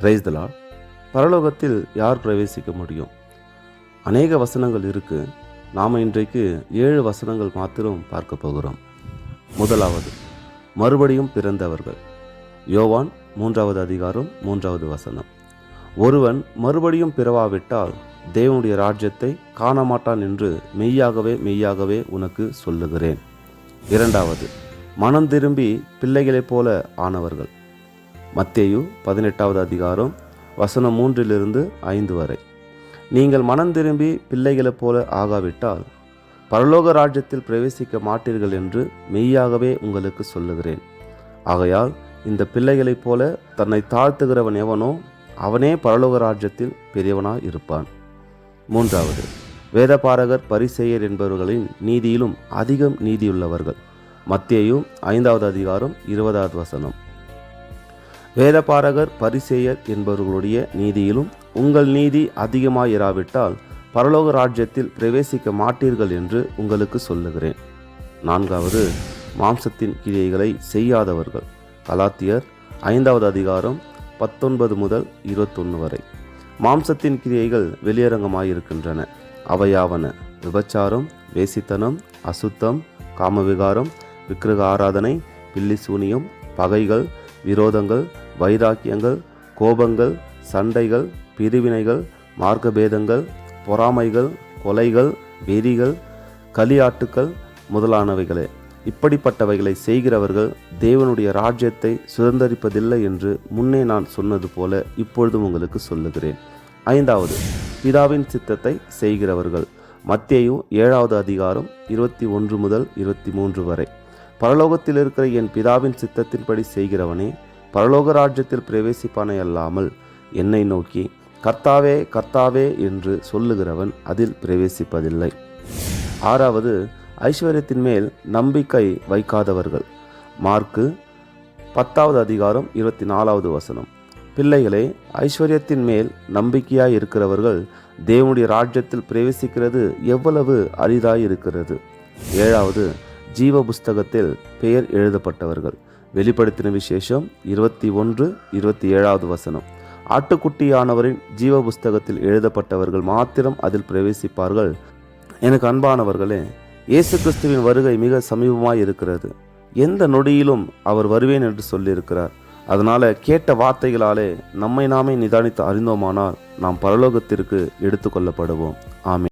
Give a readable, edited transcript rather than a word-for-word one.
Praise the Lord. பரலோகத்தில் யார் பிரவேசிக்க முடியும்? அநேக வசனங்கள் இருக்கு. நாம் இன்றைக்கு 7 வசனங்கள் மாத்திரம் பார்க்க போகிறோம். முதலாவது, மறுபடியும் பிறந்தவர்கள். யோவான் 3வது அதிகாரம் 3வது வசனம். ஒருவன் மறுபடியும் பிறவாவிட்டால் தேவனுடைய ராஜ்யத்தை காணமாட்டான் என்று மெய்யாகவே மெய்யாகவே உனக்கு சொல்லுகிறேன். இரண்டாவது, மனம் திரும்பி பிள்ளைகளைப் போல ஆனவர்கள். மத்தேயு 18வது அதிகாரம் வசனம் 3-5 வரை. நீங்கள் மனம் திரும்பி பிள்ளைகளைப் போல ஆகாவிட்டால் பரலோக ராஜ்யத்தில் பிரவேசிக்க மாட்டீர்கள் என்று மெய்யாகவே உங்களுக்கு சொல்லுகிறேன். ஆகையால் இந்த பிள்ளைகளைப் போல தன்னை தாழ்த்துகிறவன் எவனோ அவனே பரலோக ராஜ்யத்தில் பெரியவனாய் இருப்பான். மூன்றாவது, வேதபாரகர் பரிசேயர் என்பவர்களின் நீதியிலும் அதிகம் நீதியுள்ளவர்கள். மத்தேயு 5வது அதிகாரம் 20வது வசனம். வேதபாரகர் பரிசேயர் என்பவர்களுடைய நீதியிலும் உங்கள் நீதி அதிகமாயிராவிட்டால் பரலோக ராஜ்யத்தில் பிரவேசிக்க மாட்டீர்கள் என்று உங்களுக்கு சொல்லுகிறேன். நான்காவது, மாம்சத்தின் கிரியைகளை செய்யாதவர்கள். கலாத்தியர் 5வது அதிகாரம் 19 முதல் 21 வரை. மாம்சத்தின் கிரியைகள் வெளியரங்கமாயிருக்கின்றன. அவையாவன: விபச்சாரம், வேசித்தனம், அசுத்தம், காமவிகாரம், விக்கிரக ஆராதனை, பில்லி சூனியம், பகைகள், விரோதங்கள், வைராக்கியங்கள், கோபங்கள், சண்டைகள், பிரிவினைகள், மார்க்கபேதங்கள், பொறாமைகள், கொலைகள், வெறிகள், களியாட்டுக்கள் முதலானவைகளே. இப்படிப்பட்டவைகளை செய்கிறவர்கள் தேவனுடைய ராஜ்யத்தை சுதந்தரிப்பதில்லை என்று முன்னே நான் சொன்னது போல இப்பொழுதும் உங்களுக்கு சொல்லுகிறேன். ஐந்தாவது, பிதாவின் சித்தத்தை செய்கிறவர்கள். மத்தேயு 7வது அதிகாரம் 21 முதல் 23 வரை. பரலோகத்தில் இருக்கிற என் பிதாவின் சித்தத்தின்படி செய்கிறவனே பரலோக ராஜ்யத்தில் பிரவேசிப்பானே அல்லாமல் என்னை நோக்கி கர்த்தாவே கர்த்தாவே என்று சொல்லுகிறவன் அதில் பிரவேசிப்பதில்லை. ஆறாவது, ஐஸ்வர்யத்தின் மேல் நம்பிக்கை வைக்காதவர்கள். மார்க்கு 10வது அதிகாரம் 24வது வசனம். பிள்ளைகளே, ஐஸ்வர்யத்தின் மேல் நம்பிக்கையாய் இருக்கிறவர்கள் தேவனுடைய ராஜ்யத்தில் பிரவேசிக்கிறது எவ்வளவு அரிதாய் இருக்கிறது. ஏழாவது, ஜீவ புஸ்தகத்தில் பெயர் எழுதப்பட்டவர்கள். வெளிப்படுத்தின விசேஷம் 21-27வது வசனம். ஆட்டுக்குட்டியானவரின் ஜீவ புஸ்தகத்தில் எழுதப்பட்டவர்கள் மாத்திரம் அதில் பிரவேசிப்பார்கள். எனக்கு அன்பானவர்களே, இயேசு கிறிஸ்துவின் வருகை மிக சமீபமாய் இருக்கிறது. எந்த நொடியிலும் அவர் வருவேன் என்று சொல்லியிருக்கிறார். அதனால கேட்ட வார்த்தைகளாலே நம்மை நாமே நிதானித்து அறிந்தோமானால் நாம் பரலோகத்திற்கு எடுத்துக்கொள்ளப்படுவோம். ஆமென்.